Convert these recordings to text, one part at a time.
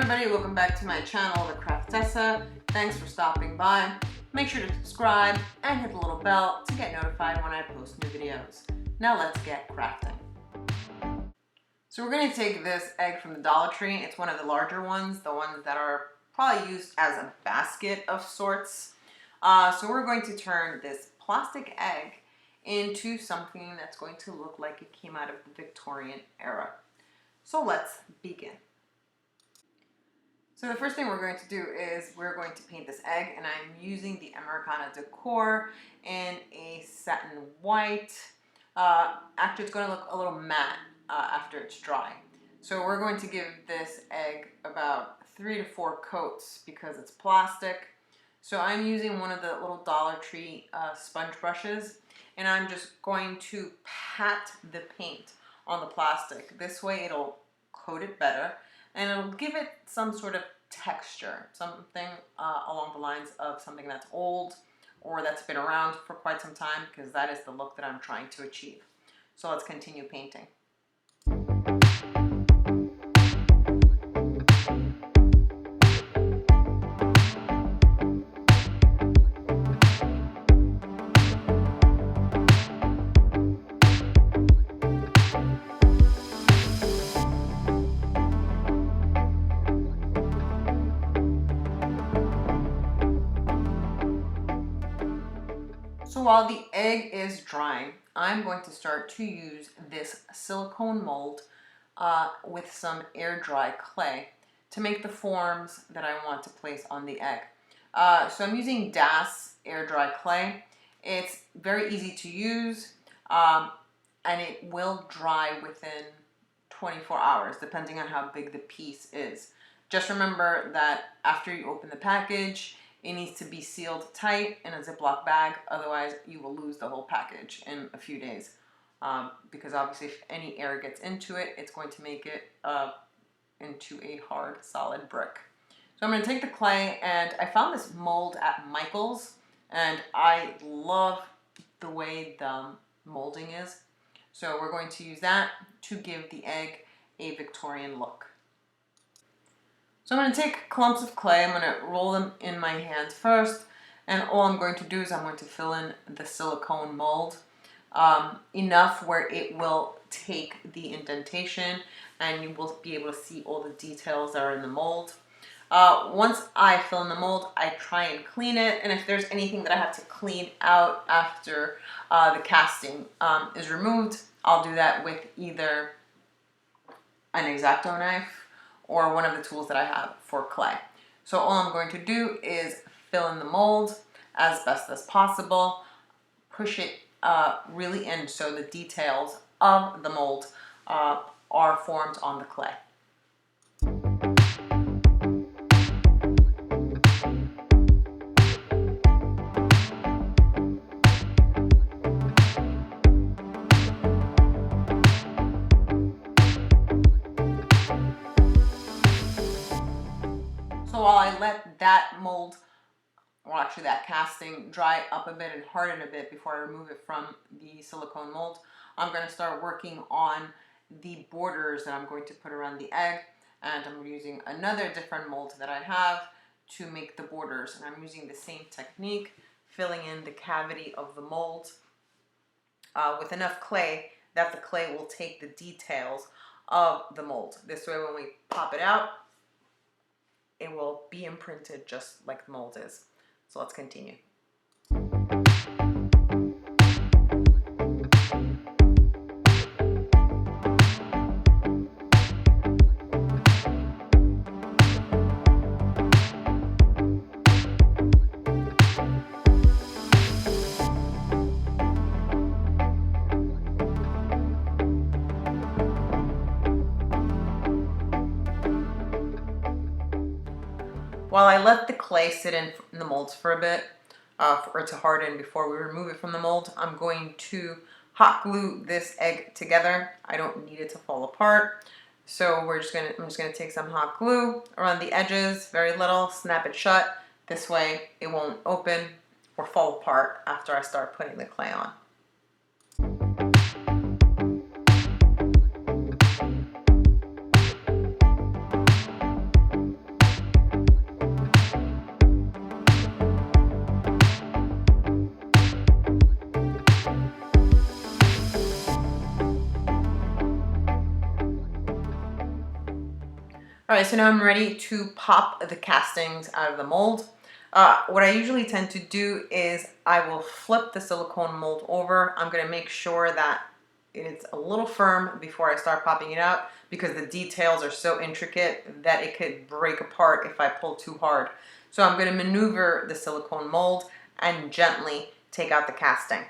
everybody, welcome back to my channel, The Craftessa. Thanks for stopping by. Make sure to subscribe and hit the little bell to get notified when I post new videos. Now let's get crafting. So we're going to take this egg from the Dollar Tree. It's one of the larger ones, the ones that are probably used as a basket of sorts. So we're going to turn this plastic egg into something that's going to look like it came out of the Victorian era. So let's begin. So the first thing we're going to do is we're going to paint this egg, and I'm using the Americana decor in a satin white. Actually, it's going to look a little matte after it's dry. So we're going to give this egg about 3 to 4 coats because it's plastic. So I'm using one of the little Dollar Tree sponge brushes, and I'm just going to pat the paint on the plastic. This way it'll coat it better, and it'll give it some sort of texture, something along the lines of something that's old or that's been around for quite some time, because that is the look that I'm trying to achieve. So let's continue painting. So while the egg is drying, I'm going to start to use this silicone mold with some air dry clay to make the forms that I want to place on the egg. So I'm using Das air dry clay. It's very easy to use, and it will dry within 24 hours, depending on how big the piece is. Just remember that after you open the package, it needs to be sealed tight in a Ziploc bag, otherwise you will lose the whole package in a few days. Because obviously if any air gets into it, it's going to make it into a hard, solid brick. So I'm going to take the clay, and I found this mold at Michael's, and I love the way the molding is. So we're going to use that to give the egg a Victorian look. So I'm going to take clumps of clay, I'm going to roll them in my hands first, and all I'm going to do is I'm going to fill in the silicone mold enough where it will take the indentation and you will be able to see all the details that are in the mold. Once I fill in the mold, I try and clean it, and if there's anything that I have to clean out after the casting is removed, I'll do that with either an X-Acto knife or one of the tools that I have for clay. So all I'm going to do is fill in the mold as best as possible, push it really in so the details of the mold are formed on the clay. So while I let that mold, or actually that casting, dry up a bit and harden a bit before I remove it from the silicone mold, I'm going to start working on the borders that I'm going to put around the egg. And I'm using another different mold that I have to make the borders. And I'm using the same technique, filling in the cavity of the mold with enough clay that the clay will take the details of the mold. This way when we pop it out, it will be imprinted just like the mold is. So let's continue. While I let the clay sit in the molds for a bit, for it to harden before we remove it from the mold, I'm going to hot glue this egg together. I don't need it to fall apart. So I'm just gonna take some hot glue around the edges, very little, snap it shut. This way it won't open or fall apart after I start putting the clay on. All right, so now I'm ready to pop the castings out of the mold. What I usually tend to do is I will flip the silicone mold over. I'm gonna make sure that it's a little firm before I start popping it out because the details are so intricate that it could break apart if I pull too hard. So I'm gonna maneuver the silicone mold and gently take out the casting.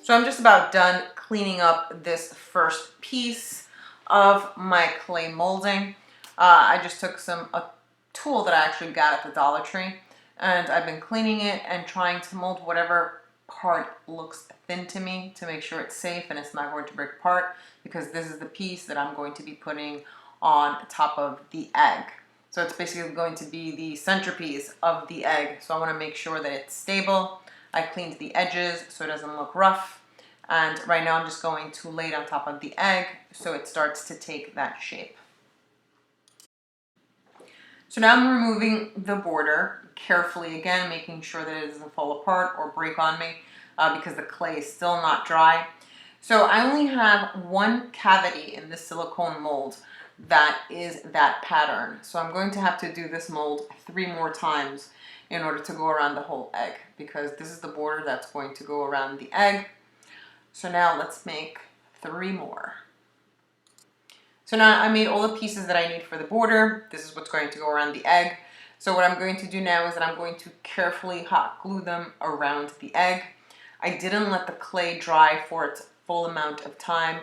So I'm just about done cleaning up this first piece of my clay molding. I just took a tool that I actually got at the Dollar Tree, and I've been cleaning it and trying to mold whatever part looks thin to me to make sure it's safe and it's not going to break apart, because this is the piece that I'm going to be putting on top of the egg. So it's basically going to be the centerpiece of the egg. So I want to make sure that it's stable. I cleaned the edges so it doesn't look rough. And right now I'm just going to lay it on top of the egg so it starts to take that shape. So now I'm removing the border carefully again, making sure that it doesn't fall apart or break on me because the clay is still not dry. So I only have one cavity in this silicone mold that is that pattern. So I'm going to have to do this mold 3 more times in order to go around the whole egg, because this is the border that's going to go around the egg. So now let's make 3 more. So now I made all the pieces that I need for the border. This is what's going to go around the egg. So what I'm going to do now is that I'm going to carefully hot glue them around the egg. I didn't let the clay dry for its full amount of time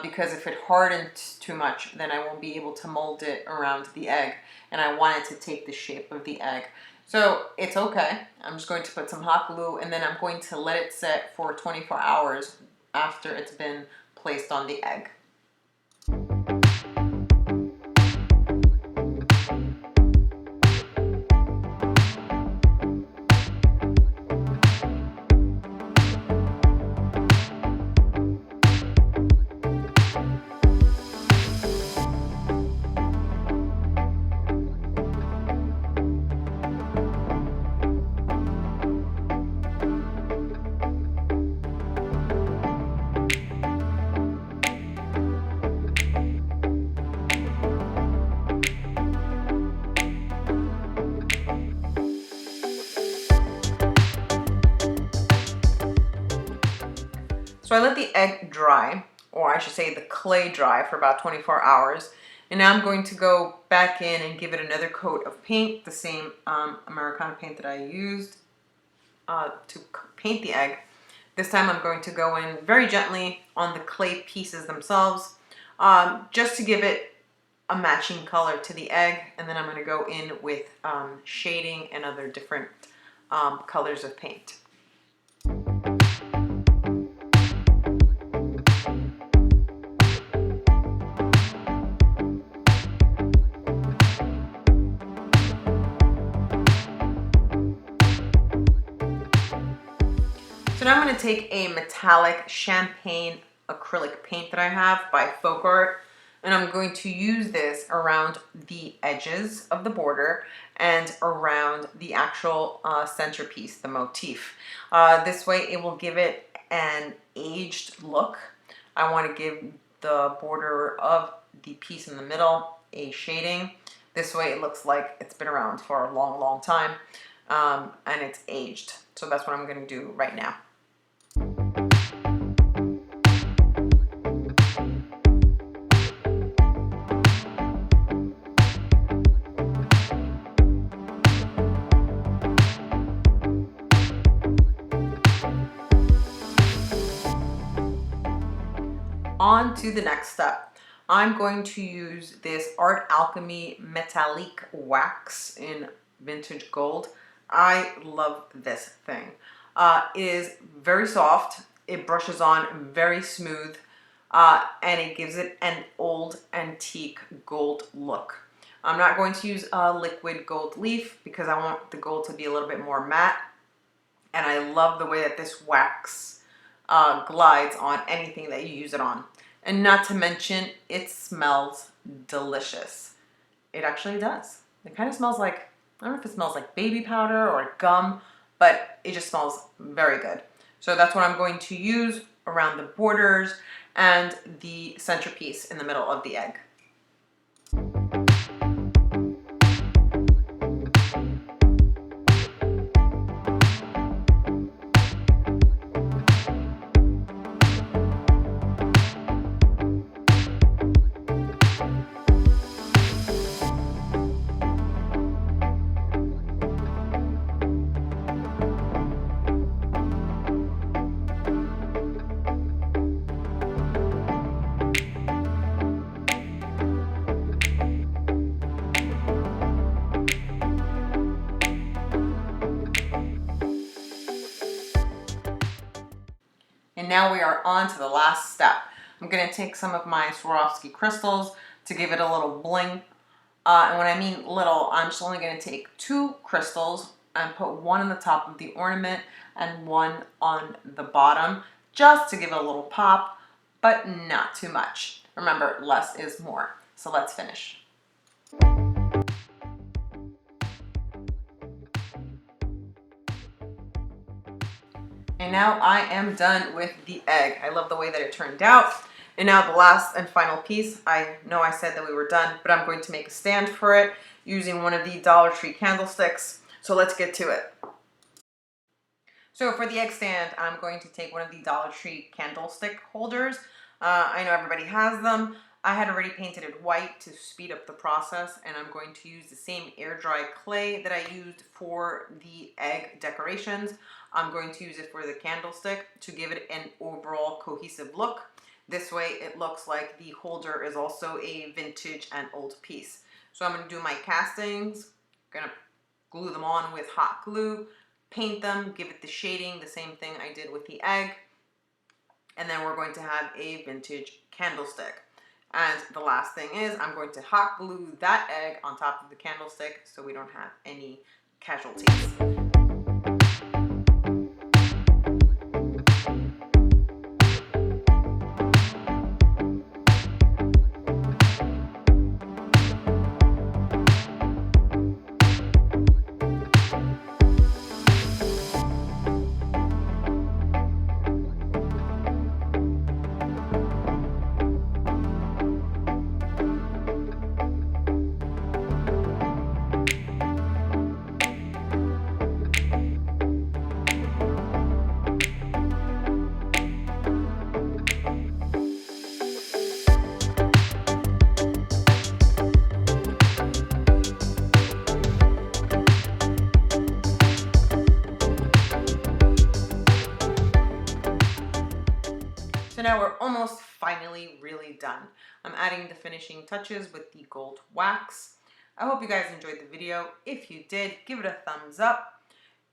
because if it hardens too much, then I won't be able to mold it around the egg. And I want it to take the shape of the egg. So it's okay. I'm just going to put some hot glue and then I'm going to let it set for 24 hours after it's been placed on the egg. So I let the egg dry, or I should say the clay dry, for about 24 hours. And now I'm going to go back in and give it another coat of paint, the same Americana paint that I used to paint the egg. This time I'm going to go in very gently on the clay pieces themselves, just to give it a matching color to the egg. And then I'm going to go in with shading and other different colors of paint. So now I'm going to take a metallic champagne acrylic paint that I have by Folk Art, and I'm going to use this around the edges of the border and around the actual centerpiece, the motif. This way it will give it an aged look. I want to give the border of the piece in the middle a shading. This way it looks like it's been around for a long, long time and it's aged. So that's what I'm going to do right now. On to the next step. I'm going to use this Art Alchemy Metallique Wax in Vintage Gold. I love this thing. It is very soft It brushes on very smooth, and it gives it an old antique gold look. I'm not going to use a liquid gold leaf because I want the gold to be a little bit more matte. And I love the way that this wax glides on anything that you use it on. And not to mention, it smells delicious. It actually does. It kind of smells like, I don't know if it smells like baby powder or gum, but it just smells very good. So that's what I'm going to use around the borders and the centerpiece in the middle of the egg. And now we are on to the last step. I'm going to take some of my Swarovski crystals to give it a little bling. And when I mean little, I'm just only going to take 2 crystals and put one on the top of the ornament and one on the bottom, just to give it a little pop, but not too much. Remember, less is more. So let's finish. And now I am done with the egg. I love the way that it turned out. And now the last and final piece, I know I said that we were done, but I'm going to make a stand for it using one of the Dollar Tree candlesticks. So let's get to it. So for the egg stand, I'm going to take one of the Dollar Tree candlestick holders. I know everybody has them. I had already painted it white to speed up the process, and I'm going to use the same air dry clay that I used for the egg decorations. I'm going to use it for the candlestick to give it an overall cohesive look. This way it looks like the holder is also a vintage and old piece. So I'm going to do my castings, going to glue them on with hot glue, paint them, give it the shading, the same thing I did with the egg. And then we're going to have a vintage candlestick. And the last thing is I'm going to hot glue that egg on top of the candlestick so we don't have any casualties. So now we're almost finally really done. I'm adding the finishing touches with the gold wax. I hope you guys enjoyed the video. If you did, give it a thumbs up.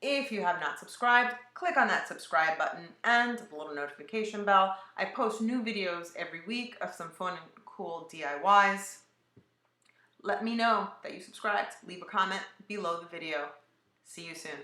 If you have not subscribed, click on that subscribe button and the little notification bell. I post new videos every week of some fun and cool DIYs. Let me know that you subscribed. Leave a comment below the video. See you soon.